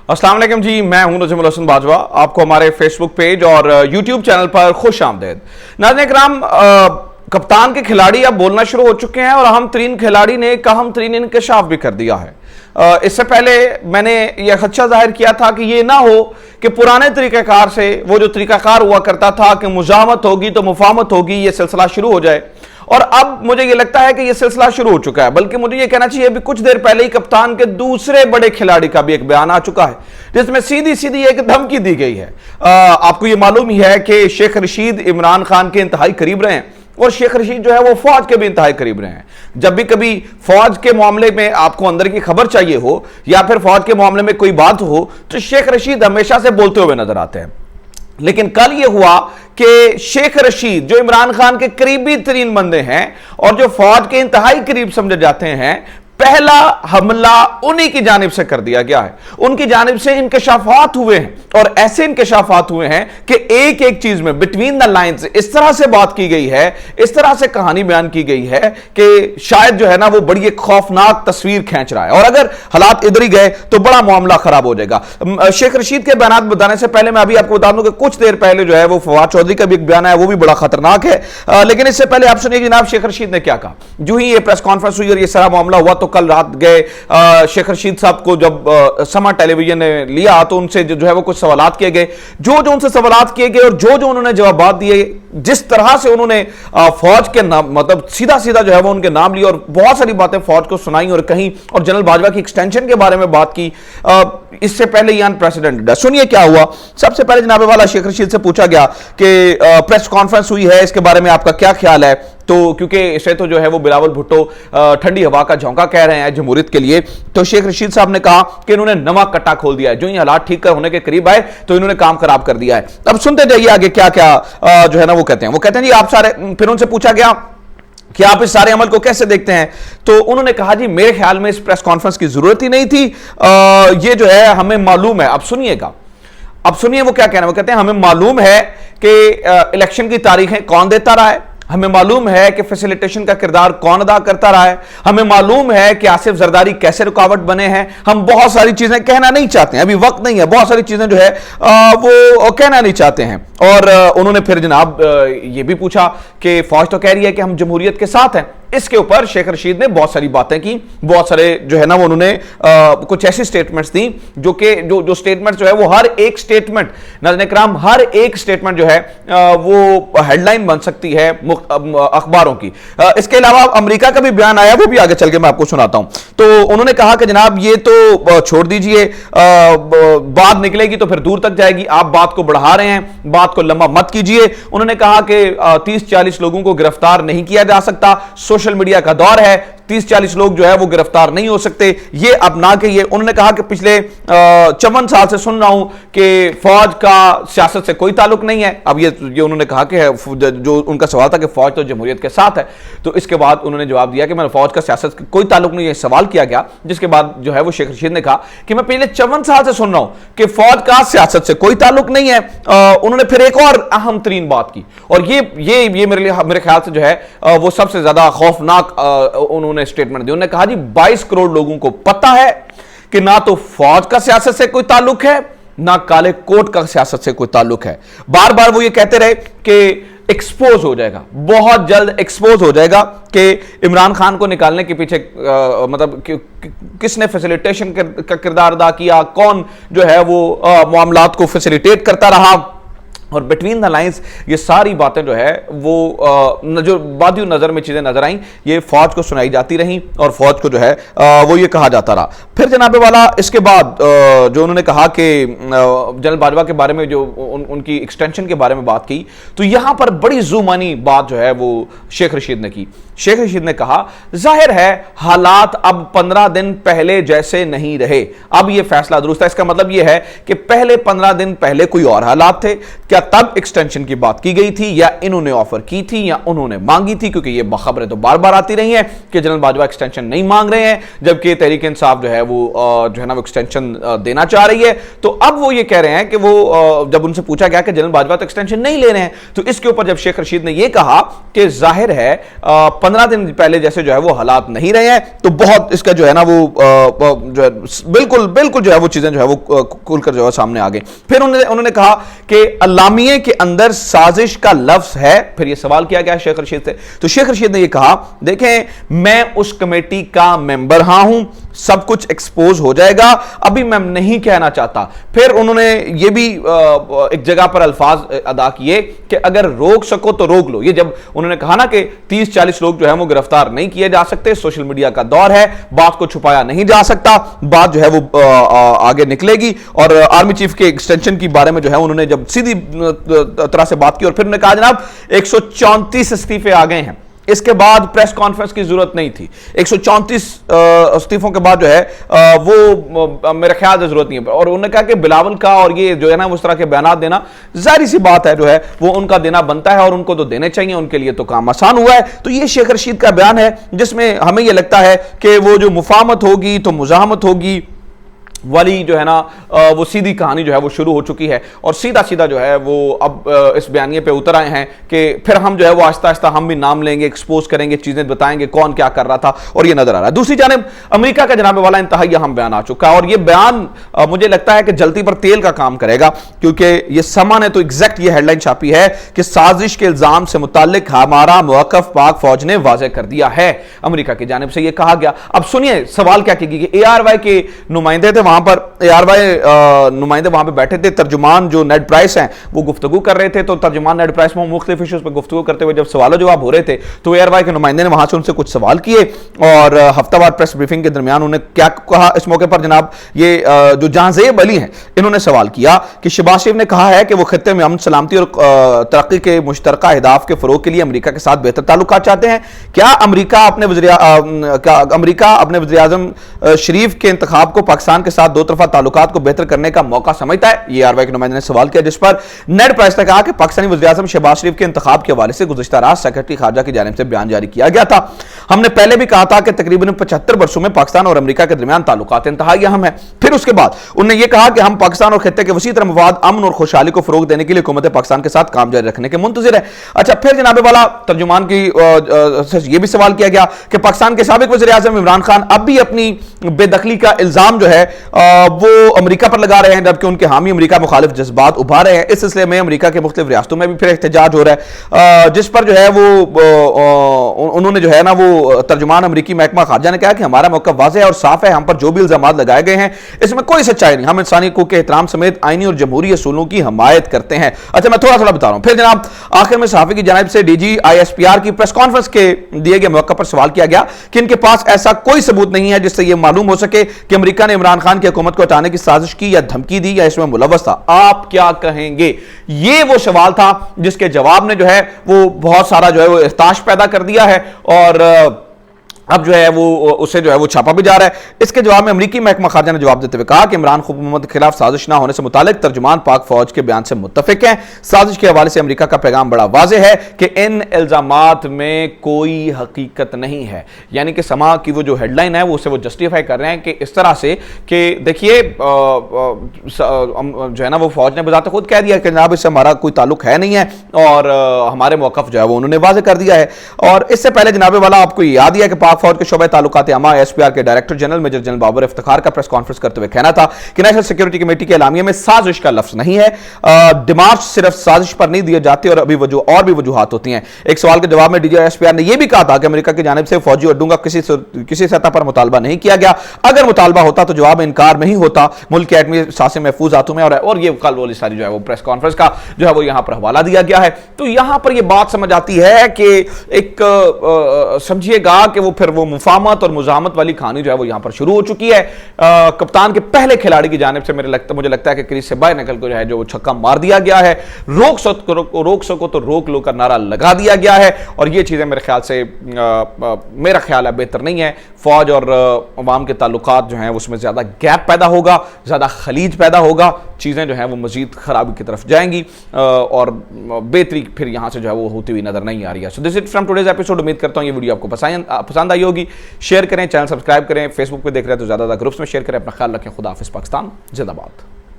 अस्सलाम वालेकुम जी, मैं हूं नजमुल हसन बाजवा। आपको हमारे फेसबुक पेज और यूट्यूब चैनल पर खुश आमदेद। नाज़रीन इकराम, कप्तान के खिलाड़ी अब बोलना शुरू हो चुके हैं और अहम तरीन खिलाड़ी ने एक अहम तरीन इंकशाफ भी कर दिया है। इससे पहले मैंने यह खदशा जाहिर किया था कि यह ना हो कि पुराने तरीक़ाकार से वो जो तरीक़ाकार हुआ करता था कि मुज़ाहमत होगी तो मुफाहमत होगी, यह सिलसिला शुरू हो जाए। और अब मुझे यह लगता है कि यह सिलसिला शुरू हो चुका है। बल्कि मुझे यह कहना चाहिए अभी कुछ देर पहले ही कप्तान के दूसरे बड़े खिलाड़ी का भी एक बयान आ चुका है जिसमें सीधी सीधी एक धमकी दी गई है। आपको यह मालूम ही है कि शेख रशीद इमरान खान के इंतहाई करीब रहे हैं और शेख रशीद जो है वो फौज के भी इंतहाई करीब रहे हैं। जब भी कभी फौज के मामले में आपको अंदर की खबर चाहिए हो या फिर फौज के मामले में कोई बात हो तो शेख रशीद हमेशा से बोलते हुए नजर आते हैं। लेकिन कल यह हुआ कि शेख रशीद जो इमरान खान के करीबी तरीन बंदे हैं और जो फौज के इंतहाई करीब समझे जाते हैं, पहला हमला उन्हीं की जानिब से कर दिया गया है। उनकी जानिब से इंकशाफात हुए हैं और ऐसे इंकशाफात हुए हैं कि एक एक चीज में बिटवीन द लाइन्स इस तरह से बात की गई है, इस तरह से कहानी बयान की गई है कि शायद जो है ना वो बड़ी एक खौफनाक तस्वीर खींच रहा है और अगर हालात इधर ही गए तो बड़ा मामला खराब हो जाएगा। शेख रशीद के बयान बताने से पहले मैं अभी आपको बता दूं कि कुछ देर पहले जो है वो फवाद चौधरी का भी एक बयान आया, वो भी बड़ा खतरनाक है। लेकिन इससे पहले आप सुनिए जनाब शेख रशीद ने क्या कहा। जो ही ये प्रेस कॉन्फ्रेंस हुई और ये सारा मामला हुआ तो कल रात गए शेख रशीद साहब को जब समा टेलीविजन ने लिया तो उनसे जो है वो कुछ सवालात किए गए। जो उनसे सवालात किए गए और जो उन्होंने जवाब दिए, जिस तरह से उन्होंने फौज के नाम मतलब सीधा सीधा जो है वो उनके नाम लिए और बहुत सारी बातें फौज को सुनाई और कहीं और जनरल बाजवा की एक्सटेंशन के बारे में बात की, इससे पहले ये अनप्रेसिडेंटेड है। सुनिए क्या हुआ। सबसे पहले जनाब वाला शेख रशीद से पूछा गया कि प्रेस कॉन्फ्रेंस हुई है, इसके बारे में आपका क्या ख्याल है। तो क्योंकि इसे तो जो है वो बिलावल भुट्टो ठंडी हवा का झोंका कह रहे हैं जमहूरियत के लिए, तो शेख रशीद साहब ने कहा कि इन्होंने नवा कट्टा खोल दिया है। जो ये हालात ठीक कर होने के करीब आए तो इन्होंने काम खराब कर दिया है। अब सुनते जाइए आगे क्या क्या जो है ना वो कहते हैं। वो कहते हैं जी आप सारे, फिर उनसे पूछा गया कि आप इस सारे अमल को कैसे देखते हैं। तो उन्होंने कहा जी मेरे ख्याल में इस प्रेस कॉन्फ्रेंस की जरूरत ही नहीं थी, ये जो है हमें मालूम है। अब सुनिएगा, अब सुनिए वो क्या कहना है। वो कहते हैं हमें मालूम है कि इलेक्शन की तारीखें कौन देता रहा है, हमें मालूम है कि फैसिलिटेशन का किरदार कौन अदा करता रहा है, हमें मालूम है कि आसिफ जरदारी कैसे रुकावट बने हैं। हम बहुत सारी चीजें कहना नहीं चाहते हैं, अभी वक्त नहीं है, बहुत सारी चीजें जो है वो कहना नहीं चाहते हैं। और उन्होंने फिर जनाब ये भी पूछा कि फौज तो कह रही है कि हम जमहूरियत के साथ हैं। इसके ऊपर शेख रशीद ने बहुत सारी बातें की, बहुत सारे जो है ना वो उन्होंने कुछ ऐसी स्टेटमेंट्स दी जो कि जो स्टेटमेंट्स जो है वो हर एक स्टेटमेंट नाज़रीन इकराम हर एक स्टेटमेंट जो है वो हेडलाइन बन सकती है अखबारों की। इसके अलावा अमेरिका का भी बयान आया, वो भी आगे चल के मैं आपको सुनाता हूं। तो उन्होंने कहा कि जनाब ये तो छोड़ दीजिए, बात निकलेगी तो फिर दूर तक जाएगी, आप बात को बढ़ा रहे हैं, बात को लंबा मत कीजिए। उन्होंने कहा कि 30-40 लोगों को गिरफ्तार नहीं किया जा सकता, सोशल मीडिया का दौर है, 30-40 लोग जो है वो गिरफ्तार नहीं हो सकते, ये अब ना कहिए। उन्होंने कहा कि पिछले 54 साल से सुन रहा हूं कि फौज का सियासत से कोई ताल्लुक नहीं है। अब ये उन्होंने कहा कि जो उनका सवाल था कि फौज तो जमहूरियत के साथ है, तो इसके बाद उन्होंने जवाब दिया कि मैं फौज का सियासत का कोई ताल्लुक नहीं है, सवाल किया गया। जिसके बाद जो है वो शेख रशीद ने कहा कि मैं पिछले 54 साल से सुन रहा हूं कि फौज का सियासत से कोई ताल्लुक नहीं है। उन्होंने फिर एक और अहम तरीन बात की और ये मेरे ख्याल से जो है वो सबसे ज्यादा खौफनाक उन्होंने स्टेटमेंट दी। उन्होंने कहा जी 22 करोड़ लोगों को पता है कि ना तो फौज का सियासत से कोई ताल्लुक है, ना काले कोट का सियासत से कोई ताल्लुक है। बार बार वो ये कहते रहे कि एक्सपोज हो जाएगा, बहुत जल्द एक्सपोज हो जाएगा कि इमरान खान को निकालने के पीछे मतलब किसने फैसिलिटेशन का किरदार अदा किया, कौन जो है वो मामलात को फैसिलिटेट करता रहा। और बिटवीन द लाइंस ये सारी बातें जो है वो जो बादियों नज़र में चीज़ें नजर आईं, ये फौज को सुनाई जाती रहीं और फौज को जो है वो ये कहा जाता रहा। फिर जनाब वाला इसके बाद जो उन्होंने कहा कि जनरल बाजवा के बारे में जो उनकी एक्सटेंशन के बारे में बात की, तो यहां पर बड़ी जुमानी बात जो है वो शेख रशीद ने की। शेख रशीद ने कहा जाहिर है हालात अब 15 दिन पहले जैसे नहीं रहे, अब ये फैसला दुरुस्त है। इसका मतलब ये है कि पहले 15 दिन पहले कोई और हालात थे, क्या तब एक्सटेंशन की बात की गई थी या इन्होंने ऑफर की थी या उन्होंने मांगी थी? क्योंकि ये खबरें तो बार बार आती रही हैं कि जनरल बाजवा एक्सटेंशन नहीं मांग रहे हैं, जबकि तहरीक इंसाफ जो है वो जो है ना वो एक्सटेंशन देना चाह रही है। तो अब वो ये कह रहे हैं कि वो जब उनसे पूछा गया कि जनरल बाजवा तो एक्सटेंशन नहीं ले रहे हैं, तो इसके ऊपर जब शेख रशीद ने ये कहा कि जाहिर है 15 दिन पहले जैसे जो है वो हालात नहीं रहे हैं, तो बहुत इसका जो है ना वो जो है बिल्कुल जो है वो चीजें जो है वो खुलकर जो है सामने आ गई। फिर उन्होंने कहा कि अल्लामिये के अंदर साजिश का लफ्ज है। फिर ये सवाल किया गया शेख रशीद से, तो शेख रशीद ने ये कहा, देखें मैं उस कमेटी का मेंबर हूं, सब कुछ एक्सपोज हो जाएगा, अभी मैं नहीं कहना चाहता। फिर उन्होंने ये भी एक जगह पर अल्फाज अदा किए कि अगर रोक सको तो रोक लो। ये जब उन्होंने कहा ना कि 30-40 लोग जो है वो गिरफ्तार नहीं किए जा सकते, सोशल मीडिया का दौर है, बात को छुपाया नहीं जा सकता, बात जो है वो आगे निकलेगी। और आर्मी चीफ के एक्सटेंशन के बारे में जो है उन्होंने जब सीधी तरह से बात की और फिर उन्होंने कहा जनाब 134 इस्तीफे आ गए हैं, इसके बाद प्रेस कॉन्फ्रेंस की जरूरत नहीं थी। 134 इस्तीफों के बाद जो है वो मेरे ख्याल से जरूरत नहीं है। और उन्होंने कहा कि बिलावल का और ये जो है ना उस तरह के बयान देना जाहिर सी बात है जो है वो उनका देना बनता है और उनको तो देने चाहिए, उनके लिए तो काम आसान हुआ है। तो ये शेख रशीद का बयान है जिसमें हमें यह लगता है कि वो जो मुफाहमत होगी तो मुजाहमत होगी वाली जो है ना वो सीधी कहानी जो है वो शुरू हो चुकी है और सीधा सीधा जो है वो अब इस बयानिए पे उतर आए हैं कि फिर हम जो है वो आहिस्ता आहिस्ता हम भी नाम लेंगे, एक्सपोज करेंगे, चीजें बताएंगे कौन क्या कर रहा था, और ये नजर आ रहा है। दूसरी जानिब अमेरिका का जनाब वाला इंतहाई अहम बयान आ चुका है और ये बयान मुझे लगता है कि जल्दी पर तेल का काम करेगा, क्योंकि ये समा ने तो एग्जैक्ट ये हेडलाइन छापी है कि साजिश के इल्जाम से मुताल्लिक हमारा मौक़िफ़ पाक फौज ने वाज़ेह कर दिया है। अमेरिका की जानिब से ये कहा गया। अब सुनिए सवाल क्या किया, ARY के नुमाइंदे थे वहां पर, ARY नुमाइंदे वहां पे बैठे थे, तर्जुमान जो नेड प्राइस हैं वो गुफ्तगू कर रहे थे, तो तर्जुमान नेड प्राइस में मुख्तलिफ इश्यूज पर गुफ्तगू करते हुए जब सवाल जवाब हो रहे थे तो ARY के नुमाइंदे ने वहां से उनसे कुछ सवाल किए और हफ्तावार प्रेस ब्रीफिंग के दरमियान उन्होंने क्या कहा इस मौके पर जनाब, ये जो जहांज़ेब अली हैं इन्होंने सवाल किया कि शहबाज शरीफ ने कहा है कि वो खित्ते में अमन सलामती और तरक्की के मुश्तरका अहदाफ के फरोग के लिए अमेरिका के साथ बेहतर ताल्लुकात चाहते हैं। क्या अमेरिका अपने वज़ीर-ए-आज़म शरीफ के इंतखाब को पाकिस्तान के साथ दो तरफा ताल्लुकात को बेहतर करने का मौका समझता है? ये ARY के नुमाइंदे ने सवाल किया, जिस पर नेड प्राइस ने कहा कि पाकिस्तानी वज़ीर-ए-आज़म शहबाज शरीफ के इंतखाब के हवाले से गुज़िश्ता रात सेक्रेटरी खारजा की जानिब से बयान जारी किया गया था। हमने पहले भी कहा था कि तकरीबन 75 वर्षों में पाकिस्तान और अमेरिका के दरमियान ताल्लुकात इंतहाई अहम है। फिर उसके बाद उन्होंने यह कहा कि हम पाकिस्तान और खित्ते के वसी तरह मवाद, अमन और खुशहाली को फरोग देने के लिए हुकूमत पाकिस्तान के साथ काम जारी रखने के मुंतज़िर है। अच्छा, फिर जनाबे वाला तर्जुमान की यह भी सवाल किया गया कि पाकिस्तान के साबिक वज़ीर-ए-आज़म इमरान खान अब भी अपनी बेदखली का इल्जाम जो है वो अमेरिका पर लगा रहे हैं, जबकि उनके हामी अमेरिका मुखालिफ जज्बात उभार रहे हैं। इस सिलसिले में अमेरिका के मुख्तलिफ रियासतों में भी फिर एहतजाज हो रहा है, जिस पर जो है वो उन्होंने जो है ना वो तर्जुमान अमेरिकी महकमा खारजा ने कहा कि हमारा मौक़िफ़ वाज़ेह और साफ है, हम पर जो भी इल्जामात लगाए गए हैं इसमें कोई सच्चाई नहीं, हम इंसानी हकूक़ के एहतराम समेत आईनी और जमहूरी असूलों की हमायत करते हैं। अच्छा, मैं थोड़ा बता रहा हूं। फिर जनाब आखिर में सहाफ़ी की जानिब से DG ISPR की प्रेस कॉन्फ्रेंस के दिए गए मौके पर सवाल किया गया कि इनके पास ऐसा कोई सबूत नहीं है जिससे यह मालूम हो सके कि अमेरिका ने इमरान खान की हुकूमत को हटाने की साजिश की या धमकी दी या इसमें मुलव्वस था। आप क्या कहेंगे? ये वो सवाल था जिसके जवाब ने जो है वो बहुत सारा जो है वो इख्ताश पैदा कर दिया है और अब जो है वो उसे जो है वो छापा भी जा रहा है। इसके जवाब में अमेरिकी महकमा खारजा ने जवाब देते हुए कहा कि इमरान हुकूमत के खिलाफ साजिश ना होने से मुतालिक तर्जुमान पाक फौज के बयान से मुत्तफिक हैं। साजिश के हवाले से अमेरिका का पैगाम बड़ा वाज़ेह है कि इन इल्जामात में कोई हकीकत नहीं है। यानी कि समा की वो जो हेडलाइन है वो उसे वो जस्टिफाई कर रहे हैं कि इस तरह से कि देखिए जो है ना वो फौज ने बजाते खुद कह दिया कि जनाब इससे हमारा कोई ताल्लुक है नहीं है और हमारे मौक़िफ़ जो है वो उन्होंने वाज़ेह कर दिया है। और इससे पहले जनाबे वाला आपको याद ही है कि पाक फौज के शोबे ताल्लुकात अमा SPR के director general major general Babar Iftikhar का प्रेस कॉन्फ्रेंस करते हुए कहना था कि नेशनल सिक्योरिटी कमेटी के एलामिया में साजिश का लफ्ज नहीं है। डिमार्च सिर्फ साजिश पर नहीं दिए जाते और और भी वजूहात होती हैं। एक सवाल के जवाब में DG ISPR ने यह भी कहा था कि अमेरिका की जानिब से फौजी अड्डों का किसी सतह पर मुतालबा नहीं किया गया। अगर मुतालबा होता तो जवाब इनकार नहीं होता। मुल्क के एटमी सासे महफूज हाथों में और ये कल वाली सारी जो है वो प्रेस कॉन्फ्रेंस का जो है वो यहां पर हवाला दिया गया है। तो यहां पर यह बात समझ आती है कि एक समझिएगा कि वो फिर वो मुफाहमत और मुजाहमत वाली कहानी जो है वो यहां पर शुरू हो चुकी है। कप्तान के पहले खिलाड़ी की जानिब से मुझे लगता है कि क्रीज से बाहर निकल कर जो है जो छक्का मार दिया गया है। रोक सको तो रोक लो का नारा लगा दिया गया है और ये चीजें मेरे ख्याल से मेरा ख्याल है बेहतर नहीं है। फौज और अवाम के ताल्लुकात जो हैं उसमें ज्यादा गैप पैदा होगा, ज्यादा खलीज पैदा होगा, चीजें जो हैं वो मजीद खराबी की तरफ जाएंगी और बेहतरी फिर यहां से जो है वो होती हुई नजर नहीं आ रही है। So this it from today's episode. उम्मीद करता हूं ये वीडियो आपको पसंद आई होगी। शेयर करें, चैनल सब्सक्राइब करें, फेसबुक पे देख रहे हैं तो ज्यादा ग्रुप्स में शेयर करें। अपना ख्याल रखें। खुदा हाफिज़। पाकिस्तान जिंदाबाद।